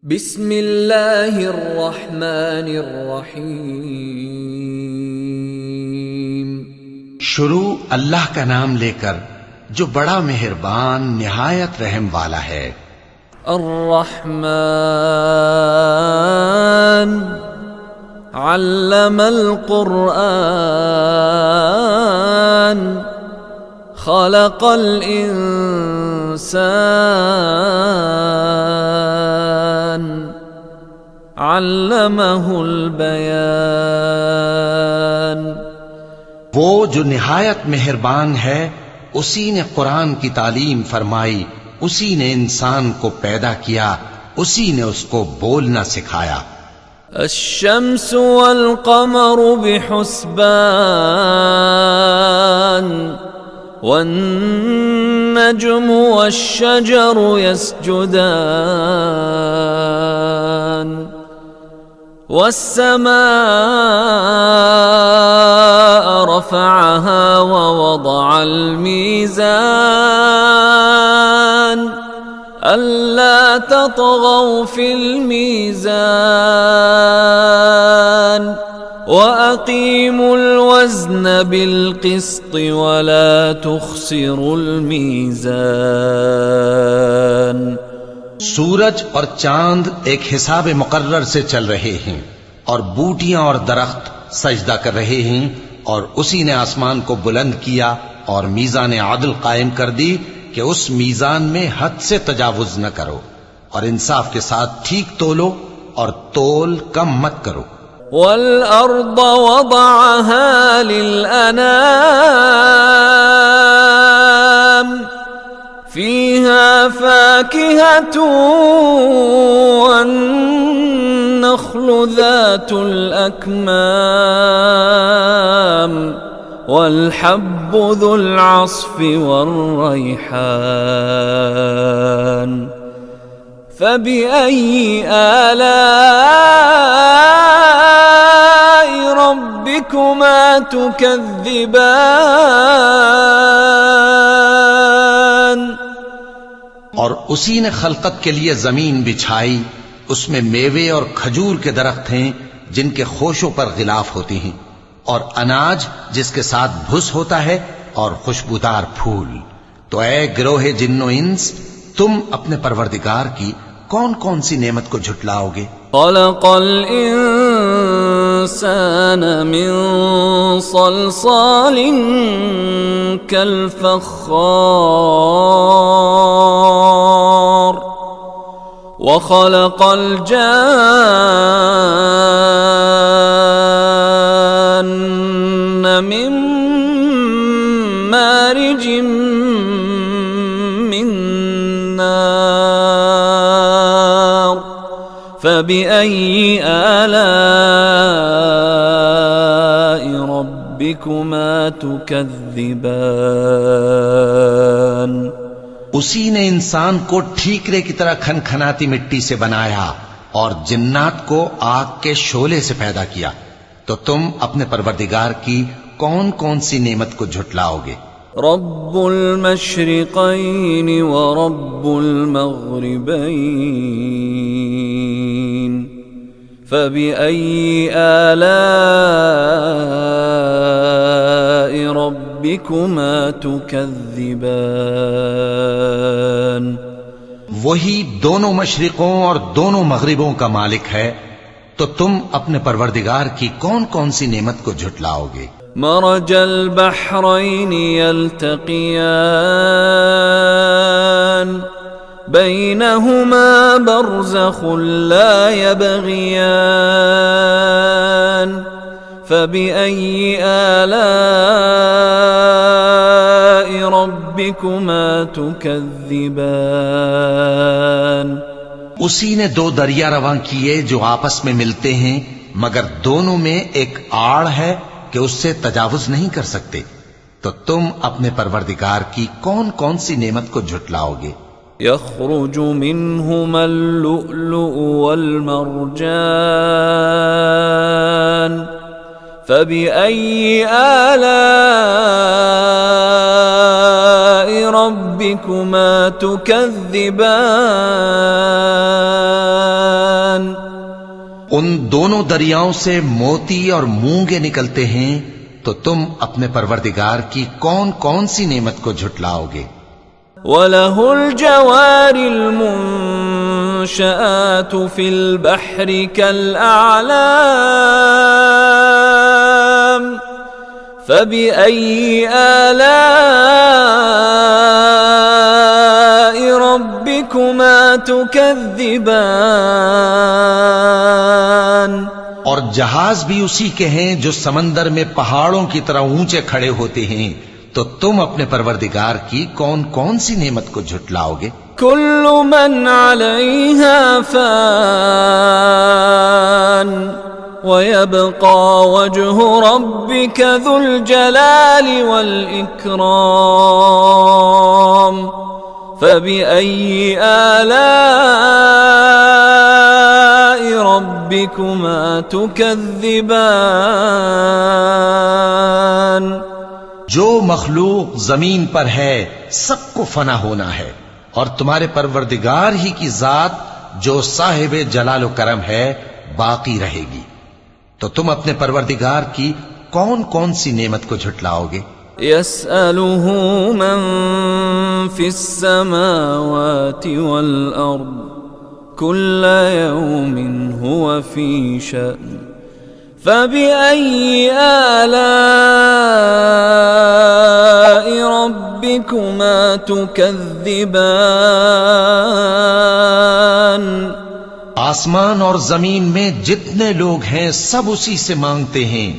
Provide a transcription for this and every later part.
بسم اللہ الرحمن الرحیم۔ شروع اللہ کا نام لے کر جو بڑا مہربان نہایت رحم والا ہے۔ الرحمن علم القرآن خلق الانسان علمہ البیان۔ وہ جو نہایت مہربان ہے، اسی نے قرآن کی تعلیم فرمائی، اسی نے انسان کو پیدا کیا، اسی نے اس کو بولنا سکھایا۔ الشمس والقمر بحسبان والنجم والشجر يسجدان والسماء رفعها ووضع الميزان ألا تطغوا في الميزان وأقيموا الوزن بالقسط ولا تخسروا الميزان۔ سورج اور چاند ایک حساب مقرر سے چل رہے ہیں، اور بوٹیاں اور درخت سجدہ کر رہے ہیں، اور اسی نے آسمان کو بلند کیا اور میزان عدل قائم کر دی کہ اس میزان میں حد سے تجاوز نہ کرو، اور انصاف کے ساتھ ٹھیک تولو اور تول کم مت کرو۔ والأرض وضعها للأنام فيها فاكهة والنخل ذات الأكمام والحب ذو العصف والريحان فبأي آلاء ربكما تكذبان۔ اور اسی نے خلقت کے لیے زمین بچھائی، اس میں میوے اور کھجور کے درخت ہیں جن کے خوشوں پر غلاف ہوتی ہیں، اور اناج جس کے ساتھ بھس ہوتا ہے، اور خوشبودار پھول۔ تو اے گروہ جن و انس، تم اپنے پروردگار کی کون کون سی نعمت کو جھٹلاؤ گے؟ خلق الانسان من صلصال كالفخار وخلق الجان من مارج من نار فبأي آلاء ربكما تكذبان۔ اسی نے انسان کو ٹھیکرے کی طرح کھنکھناتی مٹی سے بنایا اور جنات کو آگ کے شعلے سے پیدا کیا، تو تم اپنے پروردگار کی کون کون سی نعمت کو جھٹلاؤ گے؟ رب المشرقین ورب المغربین فبأي آلاء ربكما تكذبان۔ وہی دونوں مشرقوں اور دونوں مغربوں کا مالک ہے، تو تم اپنے پروردگار کی کون کون سی نعمت کو جھٹلاؤ گے؟ مرج البحرین یلتقیان بینہما برزخ لا یبغیان فبأي آلاء ربكما تكذبان۔ اسی نے دو دریا رواں کیے جو آپس میں ملتے ہیں، مگر دونوں میں ایک آڑ ہے کہ اس سے تجاوز نہیں کر سکتے، تو تم اپنے پروردگار کی کون کون سی نعمت کو جھٹلاؤ گے؟ يخرج منهما اللؤلؤ والمرجان فبأي آلاء ربكما تكذبان ان دونوں دریاؤں سے موتی اور مونگے نکلتے ہیں، تو تم اپنے پروردگار کی کون کون سی نعمت کو جھٹلاؤ گے؟ وَلَهُ الْجَوَارِ الْمُنشَآتُ فِي الْبَحْرِ كَالْأَعْلَامِ فَبِأَيِّ آلَاءِ رَبِّكُمَا تُكَذِّبَانِ؟ اور جہاز بھی اسی کے ہیں جو سمندر میں پہاڑوں کی طرح اونچے کھڑے ہوتے ہیں، تو تم اپنے پروردگار کی کون کون سی نعمت کو جھٹلاؤ گے؟ كل من عليها فان ويبقى وجه ربك ذو الجلال والإكرام فبأي آلاء ربكما تكذبان؟ جو مخلوق زمین پر ہے سب کو فنا ہونا ہے، اور تمہارے پروردگار ہی کی ذات جو صاحب جلال و کرم ہے باقی رہے گی، تو تم اپنے پروردگار کی کون کون سی نعمت کو جھٹلاؤ گے؟ يسأله من في السماوات والأرض كل يوم هو في شأن فبأي آلاء ربكما تكذبان؟ آسمان اور زمین میں جتنے لوگ ہیں سب اسی سے مانگتے ہیں،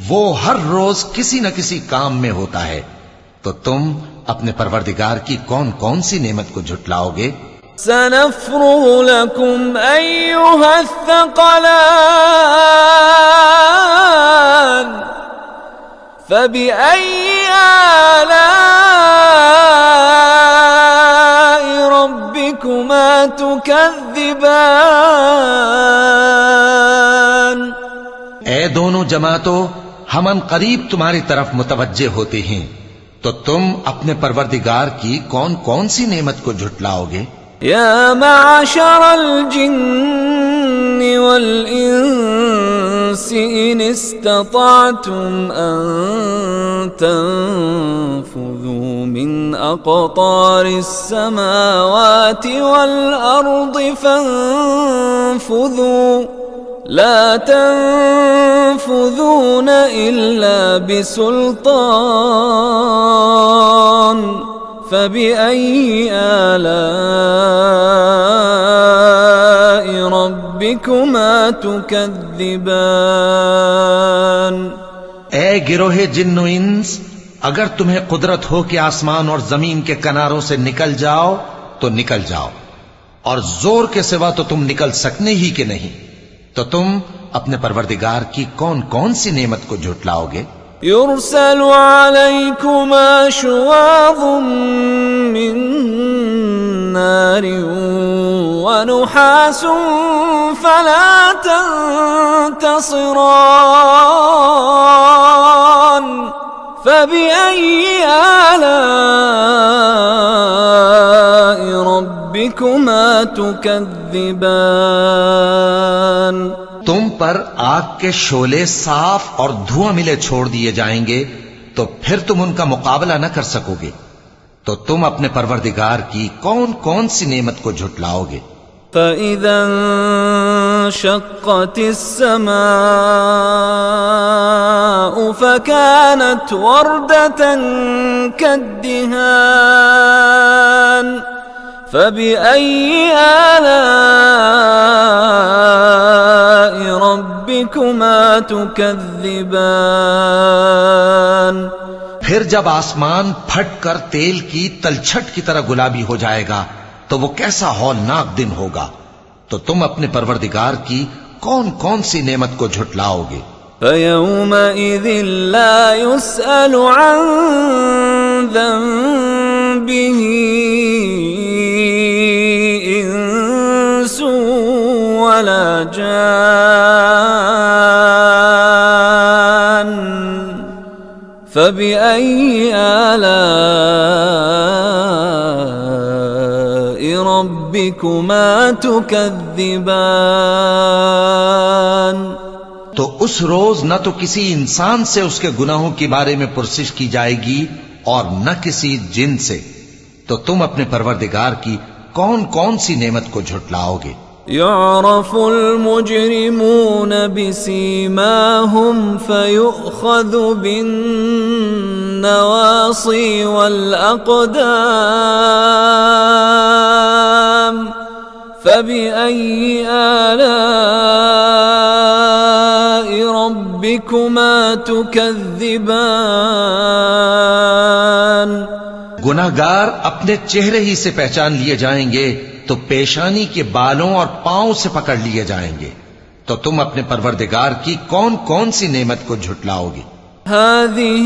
وہ ہر روز کسی نہ کسی کام میں ہوتا ہے، تو تم اپنے پروردگار کی کون کون سی نعمت کو جھٹلاؤ گے؟ سنفرغ لكم أيها الثقلان فبأي آلاء ربكما تكذبان؟ اے دونوں جماعتوں، ہم ان قریب تمہاری طرف متوجہ ہوتے ہیں، تو تم اپنے پروردگار کی کون کون سی نعمت کو جھٹلاؤ گے؟ يا معشر الجن والإنس إن استطعتم أن تنفذوا من أقطار السماوات والأرض فانفذوا لا تنفذون إلا بسلطان فبأي آلاء ربكما تكذبان؟ اے گروہ جن و انس، اگر تمہیں قدرت ہو کہ آسمان اور زمین کے کناروں سے نکل جاؤ تو نکل جاؤ، اور زور کے سوا تو تم نکل سکنے ہی کہ نہیں، تو تم اپنے پروردگار کی کون کون سی نعمت کو جھٹلاؤ گے؟ يرسل عليكما شواظ من نار ونحاس فلا تنتصران فبأي آلاء ربكما تكذبان؟ تم پر آگ کے شعلے صاف اور دھواں ملے چھوڑ دیے جائیں گے، تو پھر تم ان کا مقابلہ نہ کر سکو گے، تو تم اپنے پروردگار کی کون کون سی نعمت کو جھٹلاؤ گے؟ فَإِذَا انشَقَّتِ السَّمَاءُ فَكَانَتْ وَرْدَةً كَالدِّهَانِ فَبِأَيِّ آلَاءِ رَبِّكُمَا تُكَذِّبَانِ؟ پھر جب آسمان پھٹ کر تیل کی تلچھٹ کی طرح گلابی ہو جائے گا تو وہ کیسا ہولناک دن ہوگا، تو تم اپنے پروردگار کی کون کون سی نعمت کو جھٹلاؤ گے؟ فَيَوْمَئِذٍ لَا يُسْأَلُ عَنْ ذَنبِهِ إِنسٌ وَلَا جَانٌّ فَبِأَيِّ آلَاءِ رَبِّكُمَا تُكَذِّبَانِ؟ تو اس روز نہ تو کسی انسان سے اس کے گناہوں کے بارے میں پرسش کی جائے گی اور نہ کسی جن سے، تو تم اپنے پروردگار کی کون کون سی نعمت کو جھٹلاؤ گے؟ يعرف المجرمون بسيماهم فيؤخذ بالنواصي والأقدام فبأي آلاء ربكما تكذبان؟ گناہگار اپنے چہرے ہی سے پہچان لیے جائیں گے تو پیشانی کے بالوں اور پاؤں سے پکڑ لیے جائیں گے، تو تم اپنے پروردگار کی کون کون سی نعمت کو جھٹلاؤ گے؟ هذه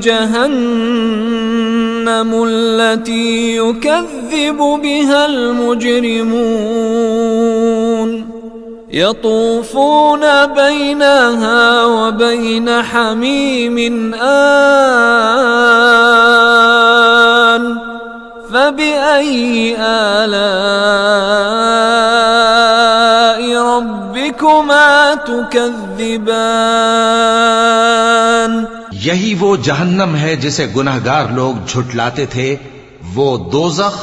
جهنم التي يكذب بها المجرمون يطوفون بينها وبين حميم آن فبأي آلاء ربكما تكذبان؟ یہی وہ جہنم ہے جسے گناہگار لوگ جھٹلاتے تھے، وہ دوزخ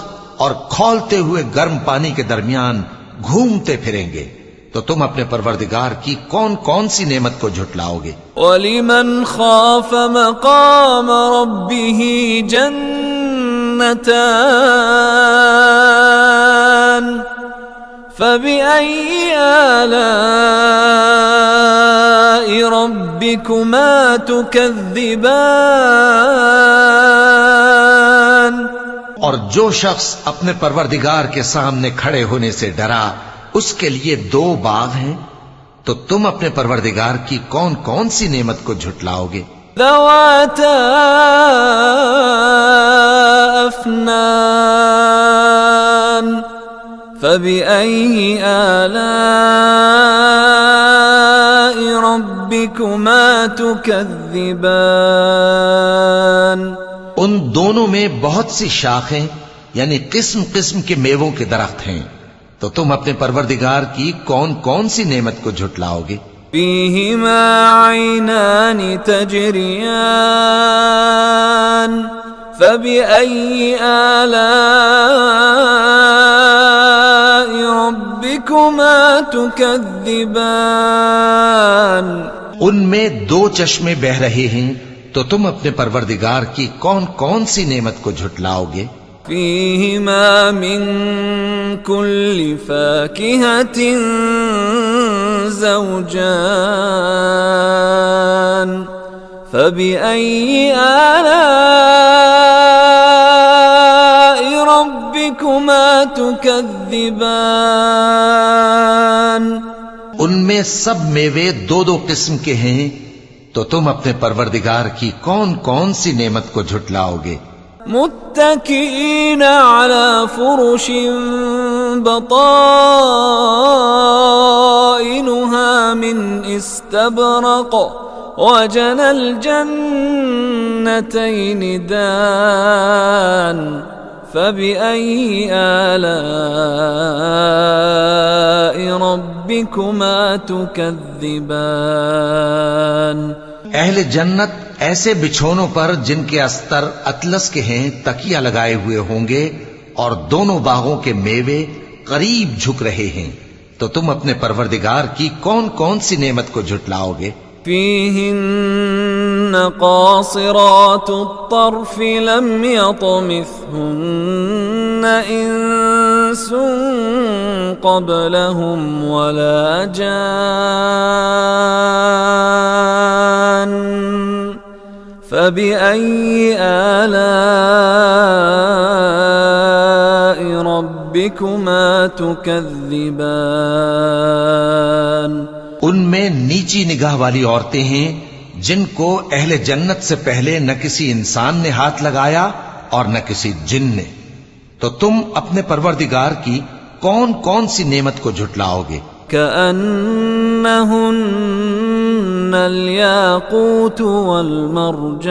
اور کھولتے ہوئے گرم پانی کے درمیان گھومتے پھریں گے، تو تم اپنے پروردگار کی کون کون سی نعمت کو جھٹلاؤ گے؟ وَلِمَنْ خَافَ مَقَامَ رَبِّهِ جَنَّتَانِ فَبِأَيِّ آلَاءِ رَبِّكُمَا تُكَذِّبَانِ؟ اور جو شخص اپنے پروردگار کے سامنے کھڑے ہونے سے ڈرا، اس کے لیے 2 باغ ہیں، تو تم اپنے پروردگار کی کون کون سی نعمت کو جھٹلاؤ گے؟ ذواتا افنان فبأي آلاء ربكما تكذبان؟ ان دونوں میں بہت سی شاخیں یعنی قسم قسم کے میووں کے درخت ہیں، تو تم اپنے پروردگار کی کون کون سی نعمت کو جھٹلاؤ گے؟ فيهما عينان تجريان فبأي آلاء ربكما تكذبان؟ ان میں 2 چشمے بہ رہے ہیں، تو تم اپنے پروردگار کی کون کون سی نعمت کو جھٹلاؤ گے؟ فيهما من كل فاكهة زوجان فبأي آلاء ربكما تكذبان؟ ان میں سب میوے 2 قسم کے ہیں، تو تم اپنے پروردگار کی کون کون سی نعمت کو جھٹلاؤ گے؟ متكئين على فرش بطائنها من استبرق وجنى الجنتين دان فبأي آلاء ربكما تكذبان؟ اہل جنت ایسے بچھونوں پر جن کے استر اطلس کے ہیں تکیہ لگائے ہوئے ہوں گے، اور دونوں باغوں کے میوے قریب جھک رہے ہیں، تو تم اپنے پروردگار کی کون کون سی نعمت کو جھٹلاؤ گے؟ فيهن قاصرات الطرف لم يطمثهن إنس قبلهم ولا جان فبأي آلاء ربكما تكذبان؟ ان میں نیچی نگاہ والی عورتیں ہیں جن کو اہل جنت سے پہلے نہ کسی انسان نے ہاتھ لگایا اور نہ کسی جن نے، تو تم اپنے پروردگار کی کون کون سی نعمت کو جھٹلاؤ گے؟ كأنهن الياقوت والمرجان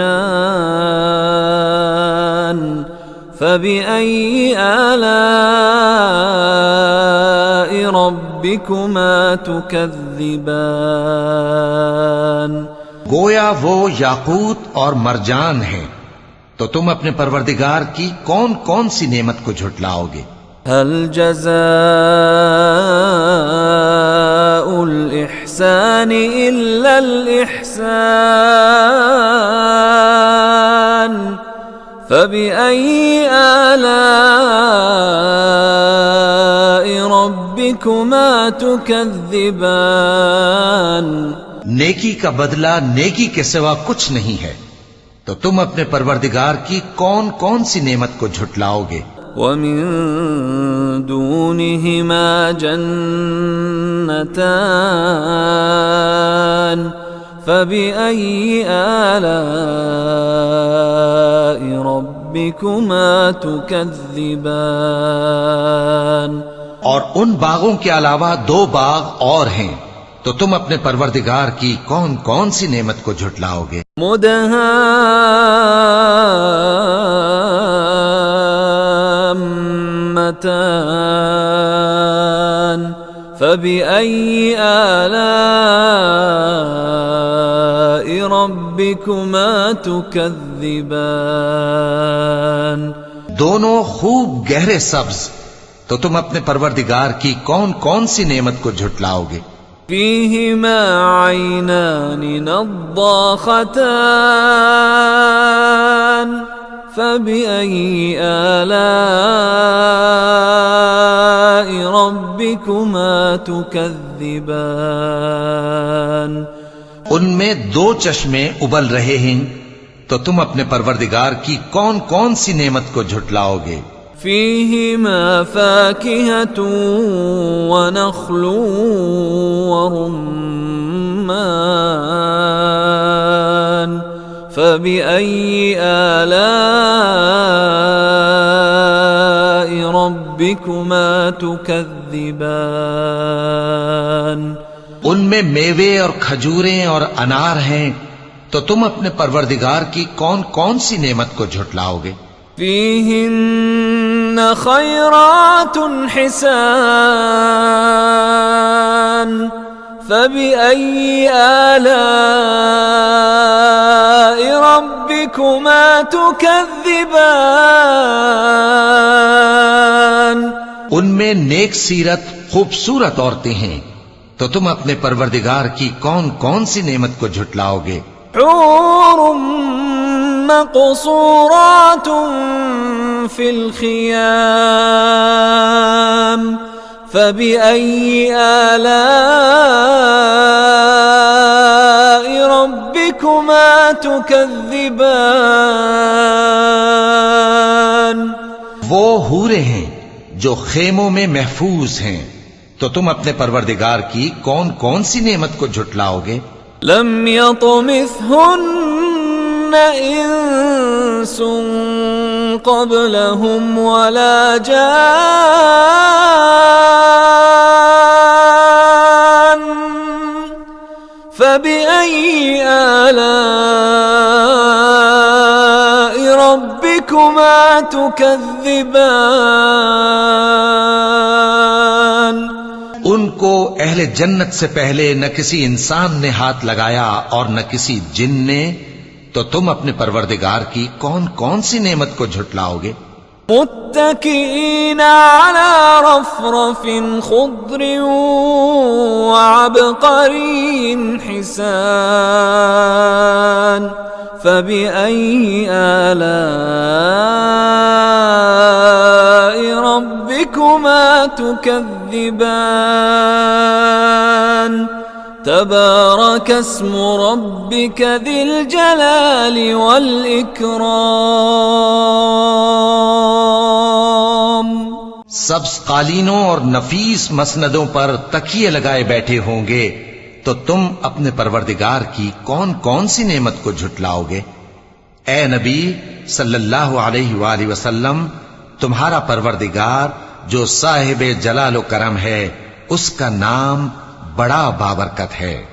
فبأي آلاء ربكما تكذبان گویا وہ یاقوت اور مرجان ہیں، تو تم اپنے پروردگار کی کون کون سی نعمت کو جھٹلاؤ گے؟ هل جزاء الإحسان إلا الإحسان فبأي آلاء ربكما تكذبان نیکی کا بدلہ نیکی کے سوا کچھ نہیں ہے، تو تم اپنے پروردگار کی کون کون سی نعمت کو جھٹلاؤ گے؟ ومن دونهما جنتان فبأي آلاء ربكما تكذبان اور ان باغوں کے علاوہ دو باغ اور ہیں، تو تم اپنے پروردگار کی کون کون سی نعمت کو جھٹلاؤ گے؟ مدهامتان فبأي آلاء ربكما تكذبان دونوں خوب گہرے سبز، تو تم اپنے پروردگار کی کون کون سی نعمت کو جھٹلاؤ گے؟ فيهما عينان نضاختان فبأي آلاء ربكما تكذبان ان میں دو چشمے ابل رہے ہیں، تو تم اپنے پروردگار کی کون کون سی نعمت کو جھٹلاؤ گے؟ فيهما فاكهة ونخل ورمان فبأي آلاء ربكما تكذبان ان میں میوے اور کھجوریں اور انار ہیں، تو تم اپنے پروردگار کی کون کون سی نعمت کو جھٹلاؤ گے؟ فيهن خيرات حسان فبأي آلاء ربكما تكذبان ان میں نیک سیرت خوبصورت عورتیں ہیں، تو تم اپنے پروردگار کی کون کون سی نعمت کو جھٹلاؤ گے؟ حور مقصورات في الخيام فبأي آلاء ربكما تكذبان وہ حوریں ہیں جو خیموں میں محفوظ ہیں، تو تم اپنے پروردگار کی کون کون سی نعمت کو جھٹلاؤ گے؟ لم يطمثهن انس قبلهم ولا جان فبأي آلاء ربكما تكذبان ان کو اہل جنت سے پہلے نہ کسی انسان نے ہاتھ لگایا اور نہ کسی جن نے، تو تم اپنے پروردگار کی کون کون سی نعمت کو جھٹلاؤ گے؟ متكئين على رفرف خضر وعبقري حسان فبأي آلاء ربكما تكذبان تبارك اسم ربك ذي الجلال والإكرام سبز قالینوں اور نفیس مسندوں پر تکیے لگائے بیٹھے ہوں گے، تو تم اپنے پروردگار کی کون کون سی نعمت کو جھٹلاؤ گے؟ اے نبی صلی اللہ علیہ وآلہ وسلم، تمہارا پروردگار جو صاحب جلال و کرم ہے، اس کا نام بڑا بابرکت ہے۔